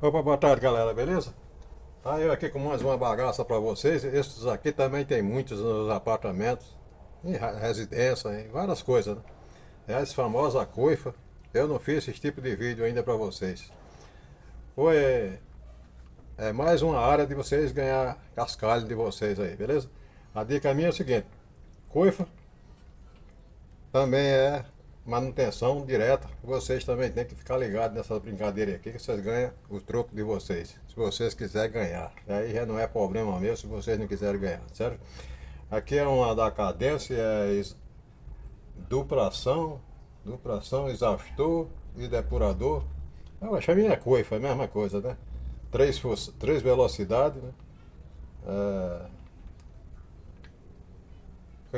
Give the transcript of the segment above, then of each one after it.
Opa, boa tarde, galera, beleza? Tá eu aqui com mais uma bagaça para vocês. Esses aqui também tem muitos nos apartamentos, em residência, em várias coisas, né? É essa famosa coifa. Eu não fiz esse tipo de vídeo ainda para vocês. Foi mais uma área de vocês ganhar cascalho de vocês aí, beleza? A dica minha é o seguinte: coifa também é manutenção direta. Vocês também têm que ficar ligados nessa brincadeira aqui, que vocês ganham o troco de vocês. Se vocês quiserem ganhar. Aí já não é problema meu se vocês não quiserem ganhar, certo? Aqui é uma da cadência, dupração, exaustor e depurador. Eu acho a minha coifa, é a mesma coisa, né? Três velocidades, né? O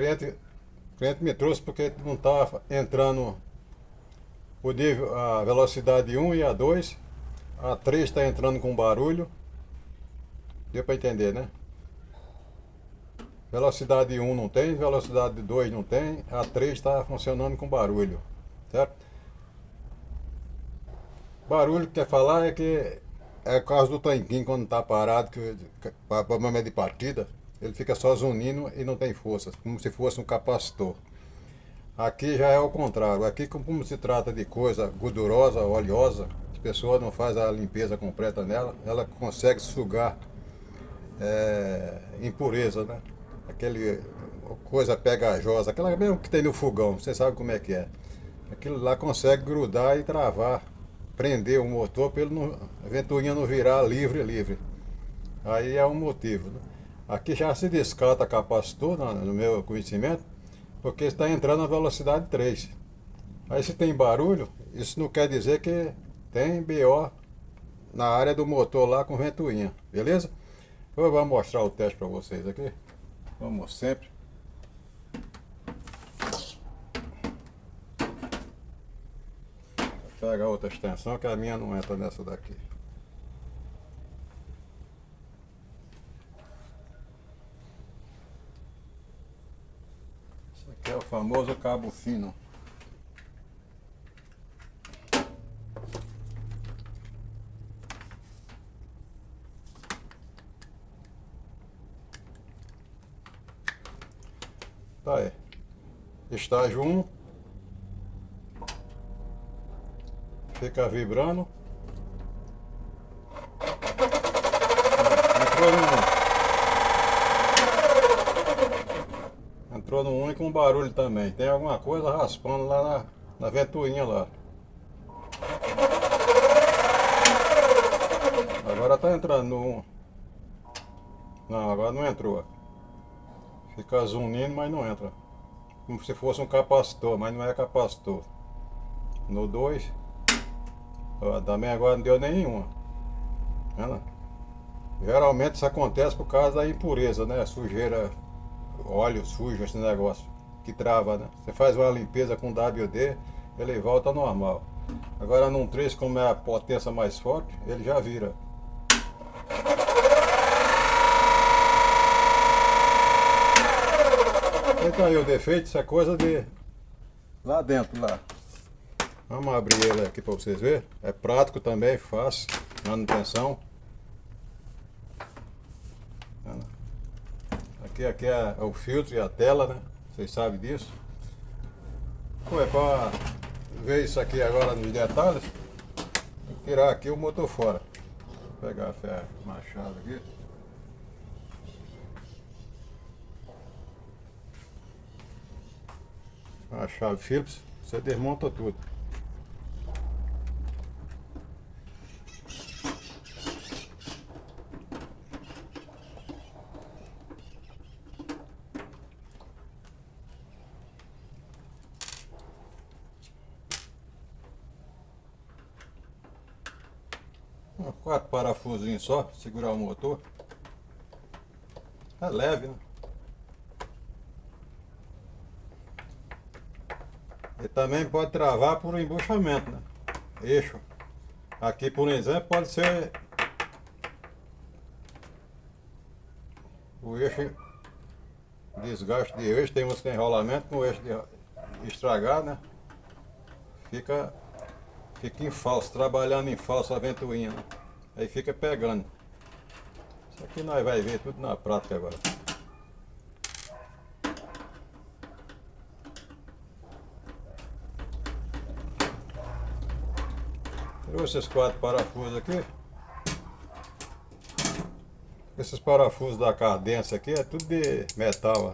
cliente me trouxe porque não estava entrando a velocidade 1 e a 2. A 3 está entrando com barulho. Deu para entender, né? Velocidade 1 não tem, velocidade 2 não tem, a 3 está funcionando com barulho, certo? Barulho que quer falar é que é o caso do tanquinho quando está parado, que para problema de partida, ele fica só zunindo e não tem força, como se fosse um capacitor. Aqui já é o contrário, aqui como se trata de coisa gordurosa, oleosa, a pessoa não faz a limpeza completa nela, ela consegue sugar impureza, né? Aquele coisa pegajosa, aquela mesmo que tem no fogão, você sabe como é que é. Aquilo lá consegue grudar e travar, prender o motor para a ventoinha não virar livre. Aí é um motivo, né? Aqui já se descarta capacitor, no meu conhecimento, porque está entrando na velocidade 3. Aí se tem barulho, isso não quer dizer que tem BO na área do motor lá com ventoinha, beleza? Eu vou mostrar o teste para vocês aqui, como sempre. Vou pegar outra extensão que a minha não entra nessa daqui. Esse aqui é o famoso cabo fino. Tá aí. Estágio 1. Fica vibrando. Entrou no 1 e com barulho também. Tem alguma coisa raspando lá na ventoinha lá. Agora tá entrando no 1. Não, agora não entrou. Fica zunindo, mas não entra. Como se fosse um capacitor, mas não é capacitor. No 2, também agora não deu nenhuma. Vendo? Geralmente isso acontece por causa da impureza, né? Sujeira, óleo sujo, esse negócio que trava, né? Você faz uma limpeza com WD, ele volta ao normal. Agora num 3, como é a potência mais forte, ele já vira. Então aí o defeito, isso é coisa de lá dentro, lá. Vamos abrir ele aqui para vocês verem. É prático também, fácil, manutenção. Aqui é o filtro e a tela, né? Vocês sabem disso. Para ver isso aqui agora nos detalhes, vou tirar aqui o motor fora. Vou pegar a ferro machado aqui. A chave Phillips, você desmonta tudo. Quatro parafusinhos só, segurar o motor. É leve, né? E também pode travar por um embuchamento, né? Eixo. Aqui, por exemplo, pode ser o eixo, desgaste de eixo. Tem uns que tem rolamento com o eixo estragado, né? Fica em falso, trabalhando em falso a ventoinha, né? Aí fica pegando. Isso aqui nós vai ver tudo na prática agora. Tirou esses 4 parafusos aqui. Esses parafusos da cadência aqui é tudo de metal,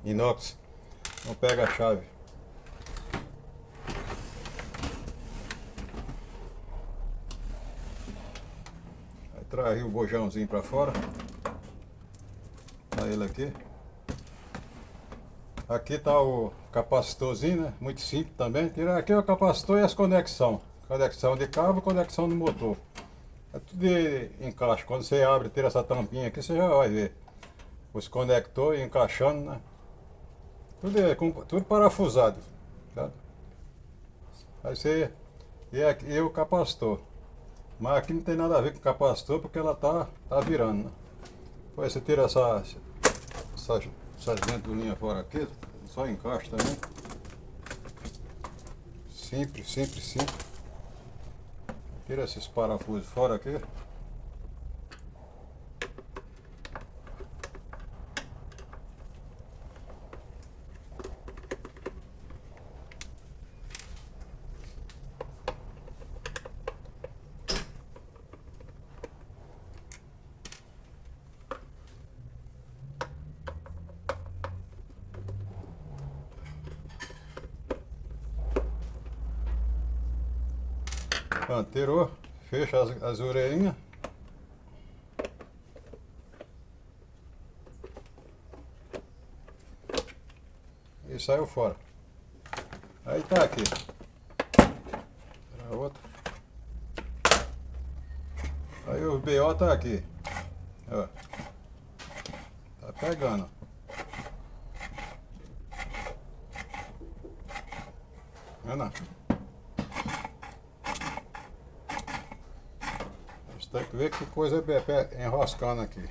inox. Não pega a chave. Aí traz o bojãozinho para fora. Olha ele aqui. Aqui tá o capacitorzinho, né? Muito simples também. Tira aqui o capacitor e as conexões. Conexão de cabo e conexão do motor. É tudo de encaixe. Quando você abre, tira essa tampinha aqui, você já vai ver os conectores encaixando, né? Tudo parafusado, tá? Aí você... E o capacitor. Mas aqui não tem nada a ver com o capacitor porque ela tá virando, né? Depois você tira essas ventoinhas fora aqui, só encaixa também. Simples, simples, simples. Tira esses parafusos fora aqui. Pronto, tirou, fecha as orelhinhas. E saiu fora. Aí tá aqui. Tira outra. Aí o BO tá aqui. Ó. Tá pegando. Não. Tem que ver que coisa é enroscando aqui.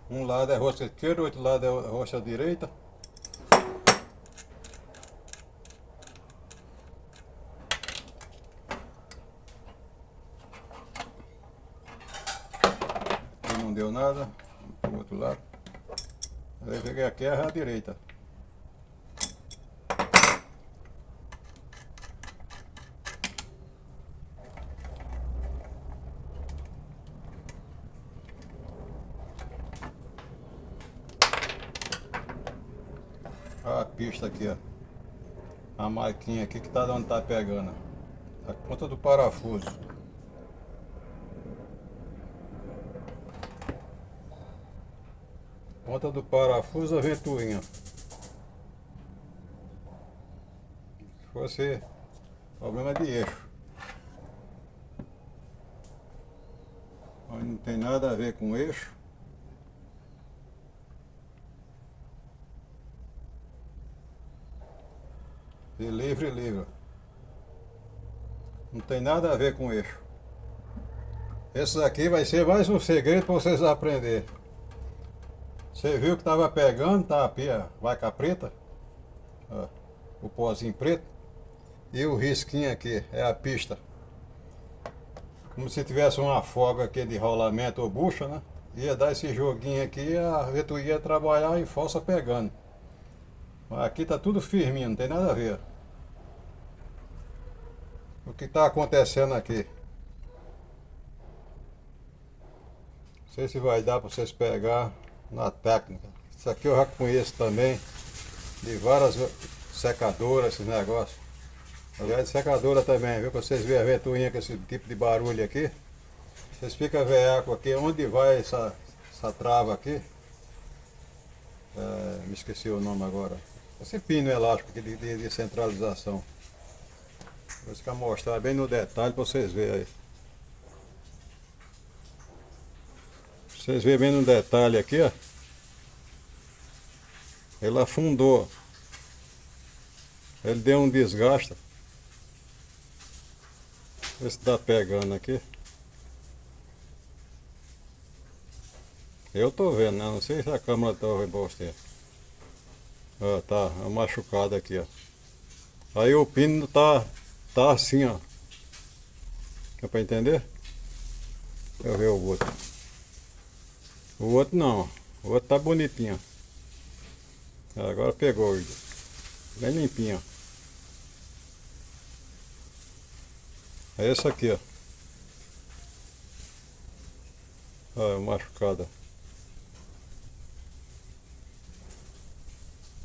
Um lado é roça esquerda, o outro lado é roça direita. E não deu nada. Pro outro lado. Aí peguei aqui a direita. A pista aqui, ó. A marquinha aqui que tá onde tá pegando. A ponta do parafuso. Ponta do parafuso, a ventoinha. Se fosse problema de eixo. Mas não tem nada a ver com eixo. E livre, livre. Não tem nada a ver com eixo. Esse aqui vai ser mais um segredo para vocês aprenderem. Você viu que estava pegando, tá a pia, vaca preta. Ó, o pozinho preto. E o risquinho aqui, é a pista. Como se tivesse uma folga aqui de rolamento ou bucha, né? Ia dar esse joguinho aqui e a ventoinha ia trabalhar em força pegando. Mas aqui tá tudo firminho, não tem nada a ver. O que está acontecendo aqui? Não sei se vai dar para vocês pegar na técnica. Isso aqui eu já conheço também de várias secadoras, esses negócios. Aliás, de secadora também, viu? Para vocês verem a ventoinha com esse tipo de barulho aqui. Vocês ficam veaco aqui, onde vai essa trava aqui? Me esqueci o nome agora. Esse pino elástico aqui de centralização. Vou ficar mostrar bem no detalhe para vocês verem aí. Vocês verem bem no detalhe aqui, ó. Ele afundou. Ele deu um desgaste. Vê se tá pegando aqui. Eu tô vendo, né? Não sei se a câmera tá vendo pra você. Ó, tá machucado aqui, ó. Aí o pino tá assim, ó. Dá pra entender? Deixa eu ver o outro. O outro não. O outro tá bonitinho. Agora pegou. Bem limpinho. É esse aqui, ó. Olha, machucada.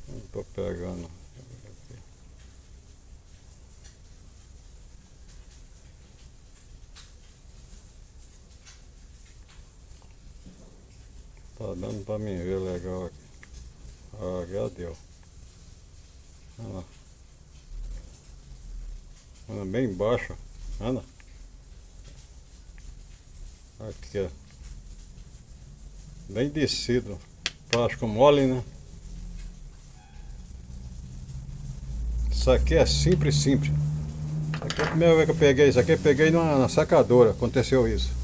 Não tô pegando. Tá dando pra mim ver legal aqui. Ah, já deu. Olha lá. Anda bem baixo. Anda. Aqui, ó. Bem descido. Plástico mole, né? Isso aqui é simples. Isso aqui é a primeira vez que eu peguei isso aqui, eu peguei na secadora. Aconteceu isso.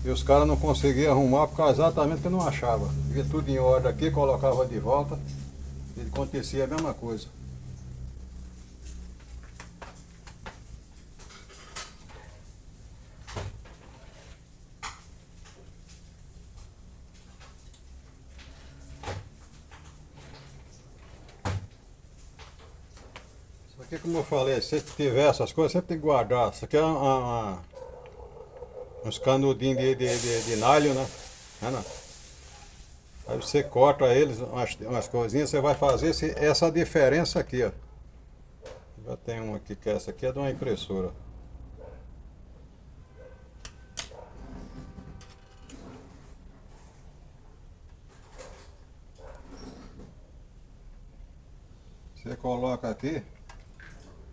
E os caras não conseguiam arrumar por causa exatamente que eu não achava. Via tudo em ordem aqui, colocava de volta e acontecia a mesma coisa. Isso aqui, como eu falei, se tiver essas coisas, sempre tem que guardar. Isso aqui é uns canudinhos de nalho, né? É, não? Aí você corta eles, umas coisinhas, você vai fazer essa diferença aqui, ó. Já tem um aqui que essa aqui é de uma impressora. Você coloca aqui,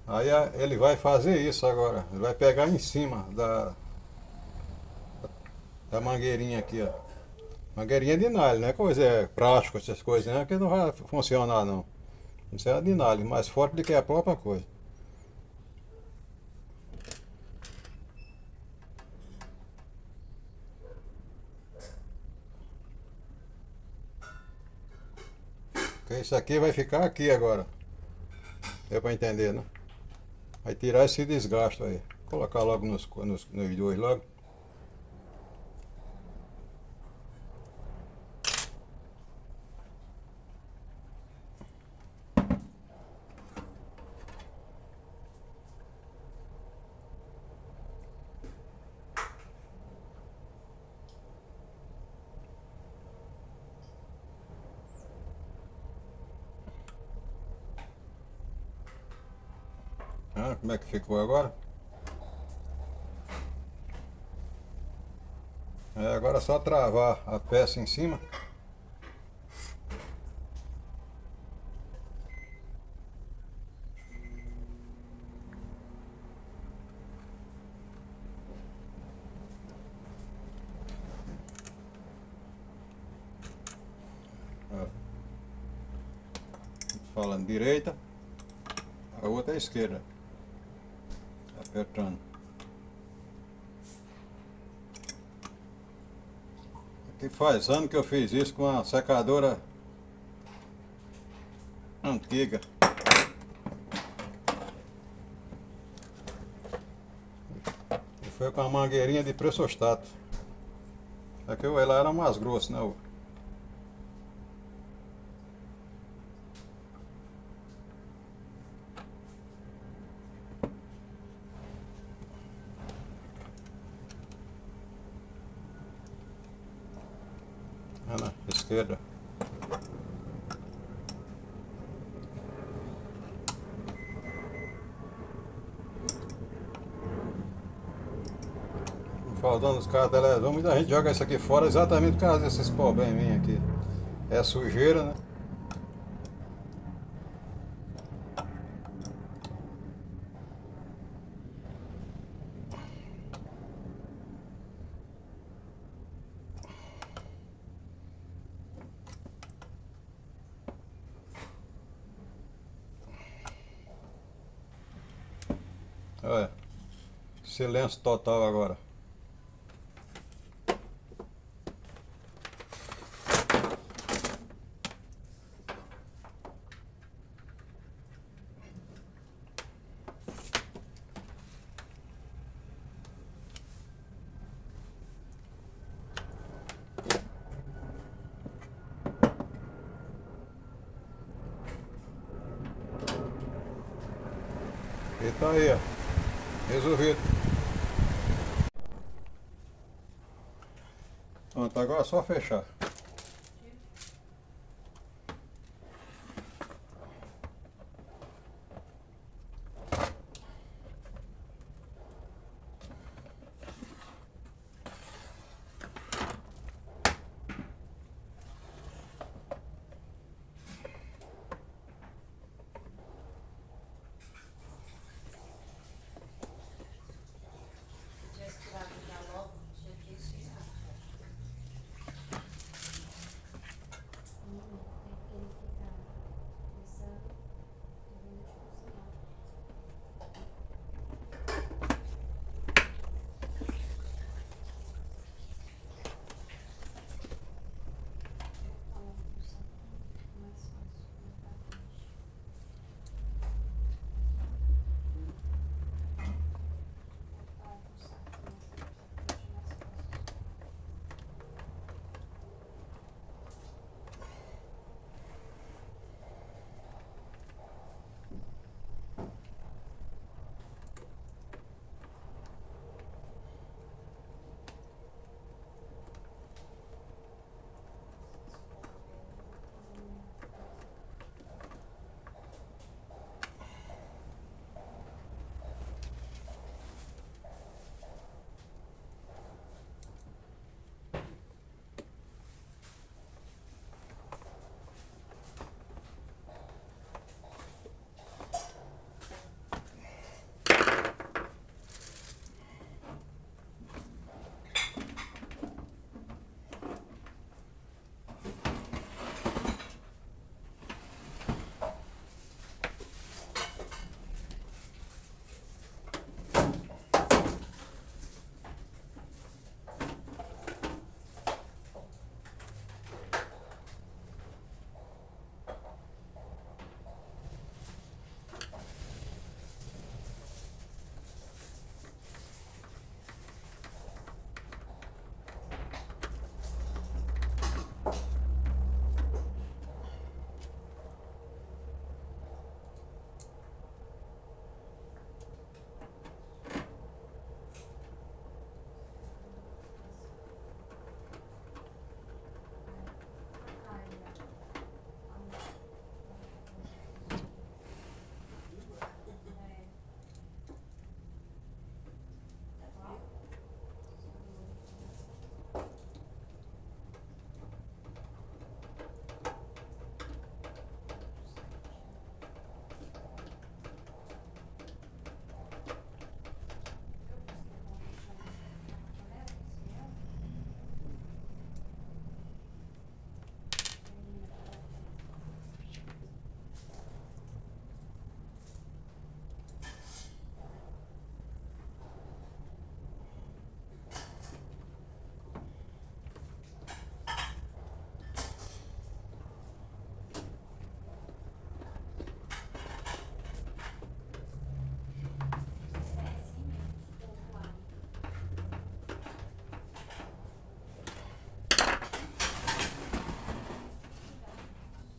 aí ele vai fazer isso agora. Ele vai pegar em cima da mangueirinha aqui, ó. Mangueirinha de nylon, não é coisa prática, essas coisas, né? Que não vai funcionar não. Isso é de nylon, mais forte do que a própria coisa. Porque isso aqui vai ficar aqui agora. Deu pra entender, né? Vai tirar esse desgaste aí. Colocar logo nos dois logo. Ah, como é que ficou agora? Agora é só travar a peça em cima. Ó, falando direita, a outra é esquerda. Apertando. Aqui faz ano que eu fiz isso com a secadora antiga. E foi com a mangueirinha de pressostato. Aqui ela era mais grossa, né? Na esquerda. Faltando os caras da televisão, muita gente joga isso aqui fora exatamente por causa desses probleminha aqui. É sujeira, né? Olha, silêncio total agora. E tá aí, ó. Resolvido. Pronto, agora é só fechar.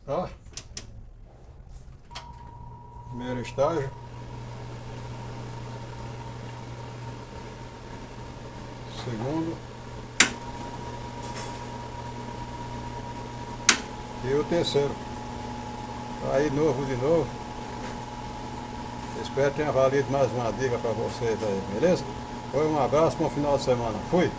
Ó, primeiro estágio. Segundo. E o terceiro. Tá aí novo de novo. Espero que tenha valido mais uma dica para vocês aí, beleza? Foi, um abraço, bom final de semana. Fui!